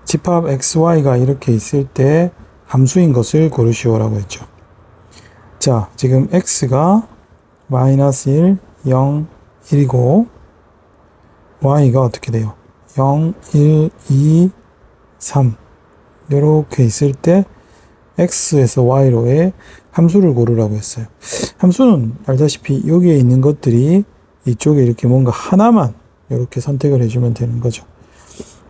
집합 xy가 이렇게 있을 때 함수인 것을 고르시오라고 했죠. 자, 지금 x가 마이너스 1, 0, 1이고 y가 어떻게 돼요? 0, 1, 2, 3 이렇게 있을 때 x에서 y로의 함수를 고르라고 했어요. 함수는 알다시피 여기에 있는 것들이 이쪽에 이렇게 뭔가 하나만 이렇게 선택을 해주면 되는 거죠.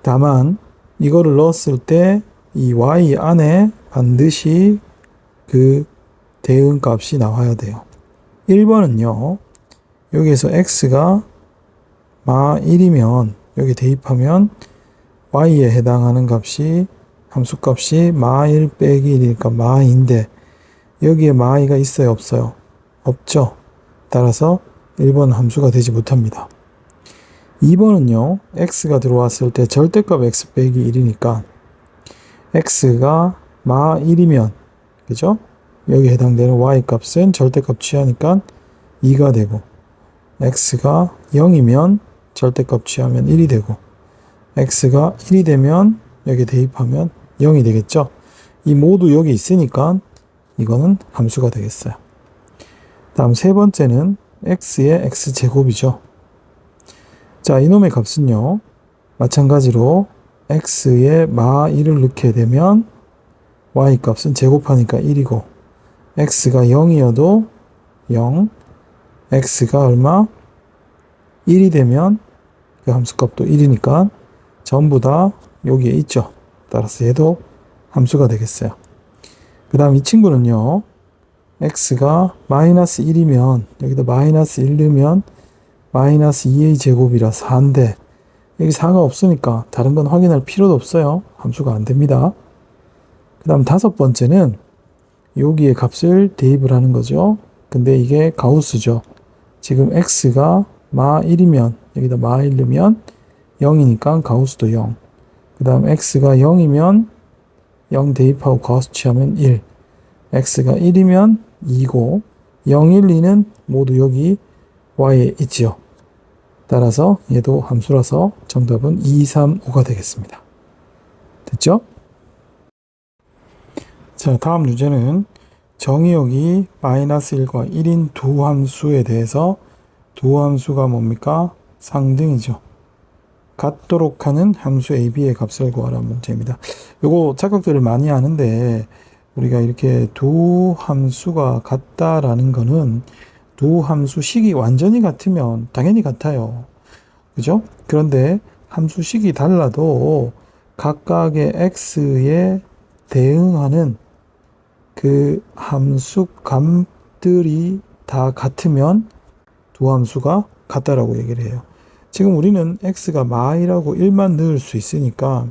다만 이거를 넣었을 때 이 y 안에 반드시 그 대응 값이 나와야 돼요. 1번은요. 여기에서 x가 마 1이면 여기 대입하면 y에 해당하는 값이 함수값이 마 1 빼기 1이니까 마 2인데 여기에 마 2가 있어요? 없어요? 없죠. 따라서 1번 함수가 되지 못합니다. 2번은요. x가 들어왔을 때 절대값 x 빼기 1이니까 x가 마 1이면 그죠? 여기 해당되는 y값은 절대값 취하니까 2가 되고 x가 0이면 절대값 취하면 1이 되고 x가 1이 되면 여기 대입하면 0이 되겠죠? 이 모두 여기 있으니까 이거는 함수가 되겠어요. 다음 세 번째는 x의 x제곱이죠. 자, 이놈의 값은요. 마찬가지로 x에 마 1을 넣게 되면 y값은 제곱하니까 1이고 x가 0이어도 0, x가 얼마? 1이 되면 그 함수값도 1이니까 전부 다 여기에 있죠. 따라서 얘도 함수가 되겠어요. 그 다음 이 친구는요. x가 마이너스 1이면 여기다 마이너스 1 넣으면 마이너스 2a 제곱이라 4인데 여기 4가 없으니까 다른 건 확인할 필요도 없어요. 함수가 안 됩니다. 그 다음 다섯 번째는 여기에 값을 대입을 하는 거죠. 근데 이게 가우스죠. 지금 x가 마 1이면 여기다 마 1 넣으면 0이니까 가우스도 0. 그 다음 x가 0이면 0 대입하고 가우스 취하면 1. x가 1이면 2고 0, 1, 2는 모두 여기 y에 있지요. 따라서 얘도 함수라서 정답은 2, 3, 5가 되겠습니다. 됐죠? 자, 다음 주제는 정의역이 마이너스 1과 1인 두 함수에 대해서 두 함수가 뭡니까? 상등이죠. 같도록 하는 함수 AB의 값을 구하라는 문제입니다. 요거 착각들을 많이 하는데 우리가 이렇게 두 함수가 같다라는 거는 두 함수식이 완전히 같으면 당연히 같아요. 그죠? 그런데 함수식이 달라도 각각의 x에 대응하는 그 함수값들이 다 같으면 두 함수가 같다라고 얘기를 해요. 지금 우리는 x가 마이라고 1만 넣을 수 있으니까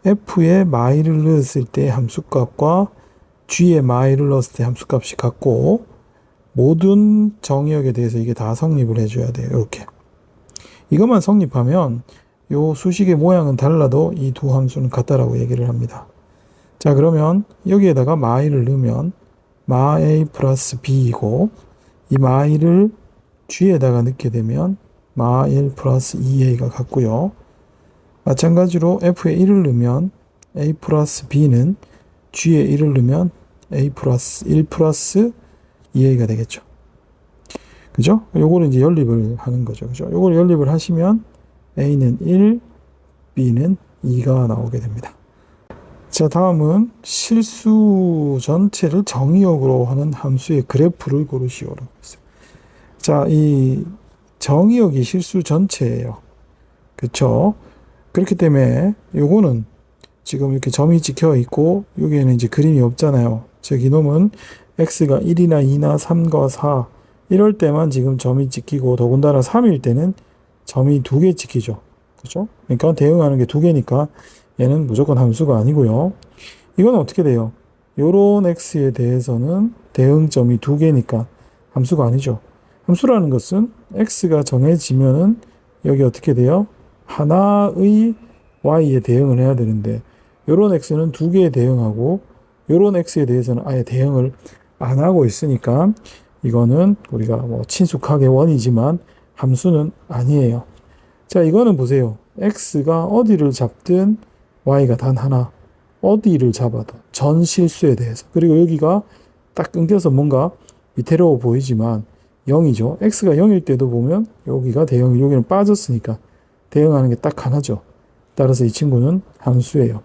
f에 마이를 넣었을 때 함수값과 g에 마이를 넣었을 때 함수값이 같고 모든 정의역에 대해서 이게 다 성립을 해줘야 돼요. 이렇게. 이것만 성립하면 요 수식의 모양은 달라도 이 두 함수는 같다라고 얘기를 합니다. 자, 그러면 여기에다가 마이를 넣으면 마 a 플러스 b이고 이 마이를 g에다가 넣게 되면 마 1 플러스 2a가 같고요. 마찬가지로 f에 1을 넣으면 a 플러스 b는 g에 1을 넣으면 a 플러스 1 플러스 2a가 되겠죠. 그죠? 요거를 이제 연립을 하는 거죠. 그죠? 요걸 연립을 하시면 a는 1, b는 2가 나오게 됩니다. 자, 다음은 실수 전체를 정의역으로 하는 함수의 그래프를 고르시오라고 했어요. 자, 이 정의역이 실수 전체예요. 그쵸? 그렇기 때문에 요거는 지금 이렇게 점이 찍혀 있고 여기에는 이제 그림이 없잖아요. 즉 이놈은 x가 1이나 2나 3과 4 이럴 때만 지금 점이 찍히고 더군다나 3일 때는 점이 2개 찍히죠. 그죠? 그러니까 대응하는 게 2개니까 얘는 무조건 함수가 아니고요. 이건 어떻게 돼요? 요런 x에 대해서는 대응점이 2개니까 함수가 아니죠. 함수라는 것은 x가 정해지면은 여기 어떻게 돼요? 하나의 y에 대응을 해야 되는데 요런 x는 2개에 대응하고 요런 x에 대해서는 아예 대응을 안 하고 있으니까 이거는 우리가 뭐 친숙하게 원이지만 함수는 아니에요. 자, 이거는 보세요. x가 어디를 잡든 y가 단 하나. 어디를 잡아도 전 실수에 대해서. 그리고 여기가 딱 끊겨서 뭔가 위태로워 보이지만 0이죠. x가 0일 때도 보면 여기가 대형, 여기는 빠졌으니까 대응하는 게 딱 하나죠. 따라서 이 친구는 함수예요.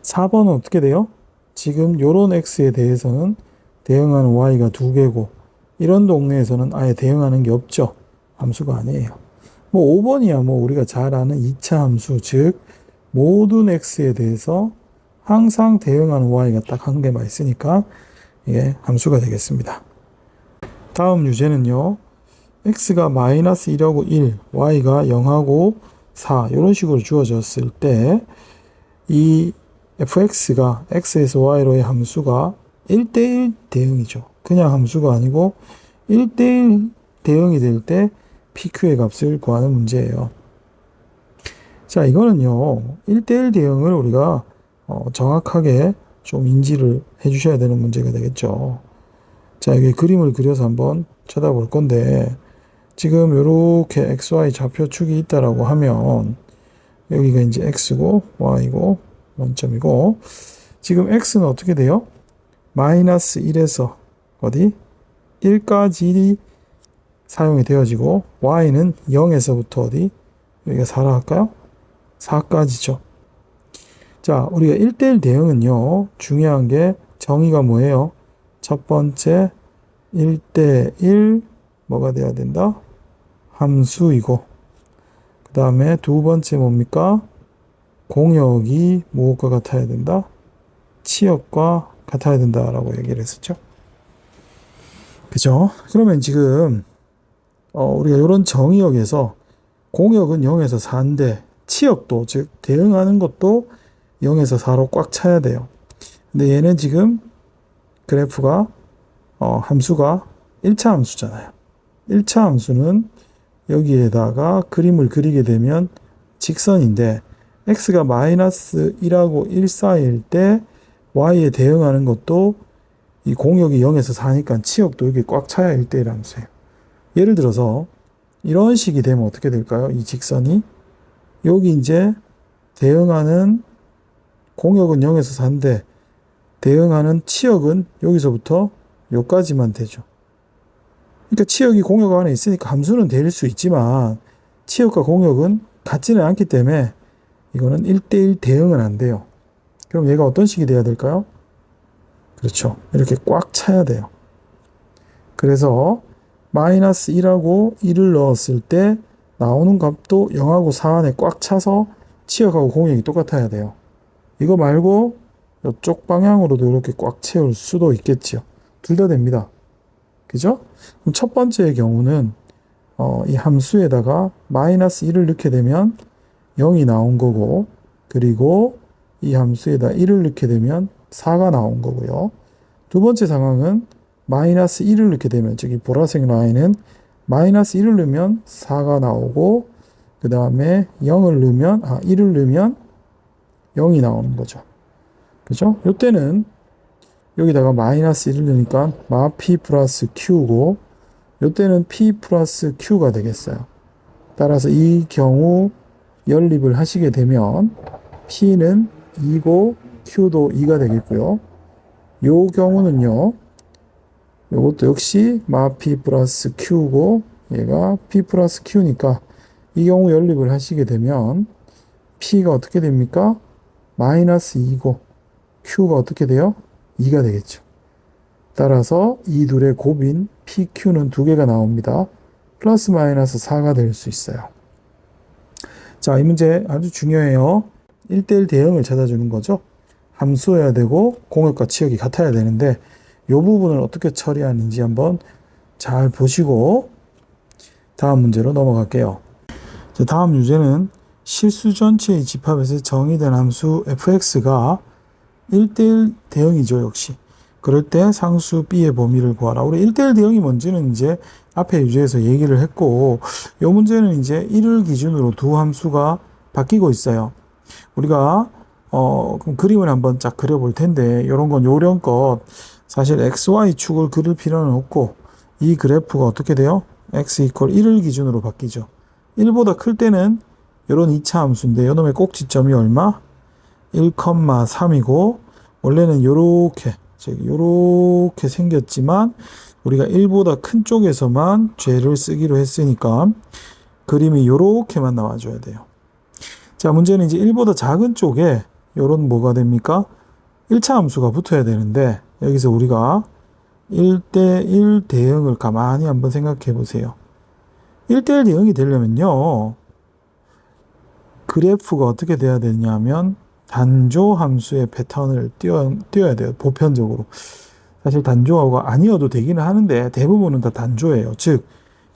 4번은 어떻게 돼요? 지금 요런 x에 대해서는 대응하는 y가 2개고 이런 동네에서는 아예 대응하는 게 없죠. 함수가 아니에요. 뭐 5번이야 뭐 우리가 잘 아는 2차 함수, 즉 모든 x에 대해서 항상 대응하는 y가 딱 한 개만 있으니까 이게 함수가 되겠습니다. 다음 유제는요. x가 마이너스 1하고 1, y가 0하고 4 이런 식으로 주어졌을 때 이 fx가 x에서 y로의 함수가 1대1 대응이죠. 그냥 함수가 아니고 1대1 대응이 될 때 pq의 값을 구하는 문제예요. 자, 이거는요. 1대1 대응을 우리가 정확하게 좀 인지를 해 주셔야 되는 문제가 되겠죠. 자, 여기 그림을 그려서 한번 쳐다볼 건데 지금 이렇게 xy 좌표축이 있다라고 하면 여기가 이제 x고 y고 원점이고 지금 x는 어떻게 돼요? 마이너스 1에서 어디? 1까지 사용이 되어지고 y는 0에서부터 어디? 여기가 4라 할까요? 4까지죠. 자, 우리가 1대1 대응은요. 중요한 게 정의가 뭐예요? 첫 번째 1대1 뭐가 돼야 된다? 함수이고 그 다음에 두 번째 뭡니까? 공역이 무엇과 같아야 된다? 치역과 같아야 된다라고 얘기를 했었죠. 그죠? 그러면 지금 우리가 이런 정의역에서 공역은 0에서 4인데 치역도 즉 대응하는 것도 0에서 4로 꽉 차야 돼요. 근데 얘는 지금 그래프가 함수가 1차 함수잖아요. 1차 함수는 여기에다가 그림을 그리게 되면 직선인데 x가 마이너스 1하고 1 사이일 때 y에 대응하는 것도 이 공역이 0에서 4니까 치역도 여기 꽉 차야 1대1 함수예요. 예를 들어서 이런 식이 되면 어떻게 될까요? 이 직선이 여기 이제 대응하는 공역은 0에서 4인데 대응하는 치역은 여기서부터 여기까지만 되죠. 그러니까 치역이 공역 안에 있으니까 함수는 될 수 있지만 치역과 공역은 같지는 않기 때문에 이거는 1대1 대응은 안 돼요. 그럼 얘가 어떤 식이 돼야 될까요? 그렇죠. 이렇게 꽉 차야 돼요. 그래서 마이너스 1하고 1을 넣었을 때 나오는 값도 0하고 4 안에 꽉 차서 치역하고 공역이 똑같아야 돼요. 이거 말고 이쪽 방향으로도 이렇게 꽉 채울 수도 있겠죠. 둘 다 됩니다. 그죠? 그럼 첫 번째의 경우는 이 함수에다가 마이너스 1을 넣게 되면 0이 나온 거고 그리고 이 함수에다 1을 넣게 되면 4가 나온 거고요. 두 번째 상황은 마이너스 1을 넣게 되면 즉 이 보라색 라인은 마이너스 1을 넣으면 4가 나오고 그 다음에 0을 넣으면 1을 넣으면 0이 나오는 거죠. 그죠? 이때는 여기다가 마이너스 1을 넣으니까 마 p 플러스 q고 이때는 p 플러스 q가 되겠어요. 따라서 이 경우 연립을 하시게 되면 p는 2고 q도 2가 되겠고요. 요 경우는요. 요것도 역시 마 p 플러스 q고 얘가 p 플러스 q니까 이 경우 연립을 하시게 되면 p가 어떻게 됩니까? 마이너스 2고 q가 어떻게 돼요? 2가 되겠죠. 따라서 이 둘의 곱인 pq는 두 개가 나옵니다. 플러스 마이너스 4가 될 수 있어요. 자, 이 문제 아주 중요해요. 1대1 대응을 찾아주는 거죠. 함수여야 되고 공역과 치역이 같아야 되는데 이 부분을 어떻게 처리하는지 한번 잘 보시고 다음 문제로 넘어갈게요. 자, 다음 유제는 실수 전체의 집합에서 정의된 함수 fx가 1대1 대응이죠, 역시. 그럴 때 상수 b의 범위를 구하라. 우리 1대1 대응이 뭔지는 이제 앞에 유제에서 얘기를 했고, 이 문제는 이제 1을 기준으로 두 함수가 바뀌고 있어요. 우리가, 그럼 그림을 한번 쫙 그려볼 텐데, 이런 건 요령껏 사실 xy 축을 그릴 필요는 없고, 이 그래프가 어떻게 돼요? x 이퀄 1을 기준으로 바뀌죠. 1보다 클 때는 요런 2차 함수인데 요놈의 꼭지점이 얼마? 1,3이고 원래는 요렇게 생겼지만 우리가 1보다 큰 쪽에서만 죄를 쓰기로 했으니까 그림이 요렇게만 나와줘야 돼요. 자, 문제는 이제 1보다 작은 쪽에 요런 뭐가 됩니까? 1차 함수가 붙어야 되는데 여기서 우리가 1대1 대응을 가만히 한번 생각해 보세요. 1대1 대응이 되려면요. 그래프가 어떻게 돼야 되냐면 단조 함수의 패턴을 띄워야 돼요. 보편적으로. 사실 단조가 아니어도 되기는 하는데 대부분은 다 단조예요. 즉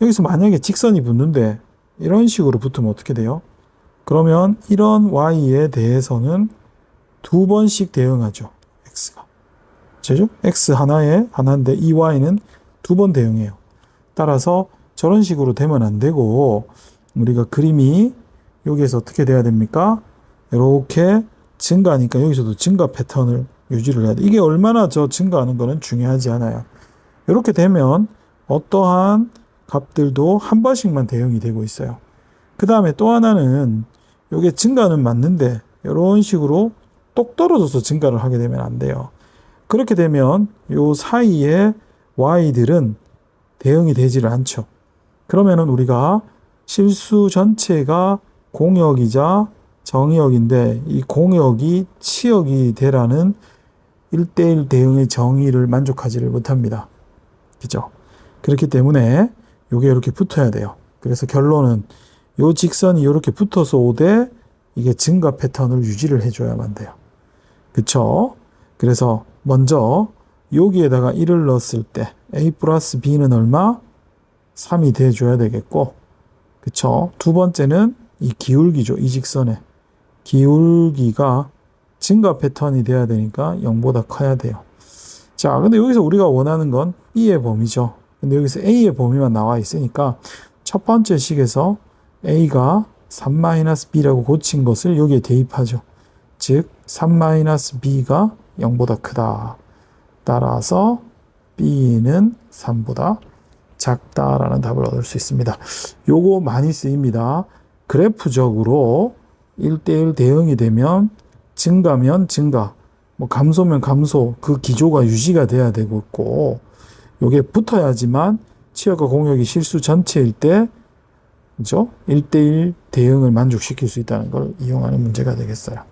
여기서 만약에 직선이 붙는데 이런 식으로 붙으면 어떻게 돼요? 그러면 이런 y에 대해서는 두 번씩 대응하죠. x가. 그죠? x 하나인데 이 y는 두 번 대응해요. 따라서 저런 식으로 되면 안 되고 우리가 그림이 여기에서 어떻게 돼야 됩니까? 이렇게 증가하니까 여기서도 증가 패턴을 유지를 해야 돼. 이게 얼마나 저 증가하는 거는 중요하지 않아요. 이렇게 되면 어떠한 값들도 한 번씩만 대응이 되고 있어요. 그 다음에 또 하나는 이게 증가는 맞는데 이런 식으로 똑 떨어져서 증가를 하게 되면 안 돼요. 그렇게 되면 요 사이에 y들은 대응이 되지를 않죠. 그러면은 우리가 실수 전체가 공역이자 정의역인데 이 공역이 치역이 되라는 1대1 대응의 정의를 만족하지를 못합니다. 그죠? 그렇기 때문에 요게 이렇게 붙어야 돼요. 그래서 결론은 요 직선이 이렇게 붙어서 오되 이게 증가 패턴을 유지를 해줘야만 돼요. 그쵸? 그래서 먼저 여기에다가 1을 넣었을 때 a 플러스 b는 얼마? 3이 돼줘야 되겠고, 그쵸? 두 번째는 이 기울기죠. 이 직선에 기울기가 증가 패턴이 돼야 되니까 0보다 커야 돼요. 자, 근데 여기서 우리가 원하는 건 b의 범위죠. 근데 여기서 a의 범위만 나와 있으니까 첫 번째 식에서 a가 3-b라고 고친 것을 여기에 대입하죠. 즉 3-b가 0보다 크다. 따라서 b는 3보다 작다라는 답을 얻을 수 있습니다. 요거 많이 쓰입니다. 그래프적으로 1대1 대응이 되면 증가면 증가, 뭐 감소면 감소, 그 기조가 유지가 돼야 되고 있고, 요게 붙어야지만 치역과 공역이 실수 전체일 때, 그죠? 1대1 대응을 만족시킬 수 있다는 걸 이용하는 문제가 되겠어요.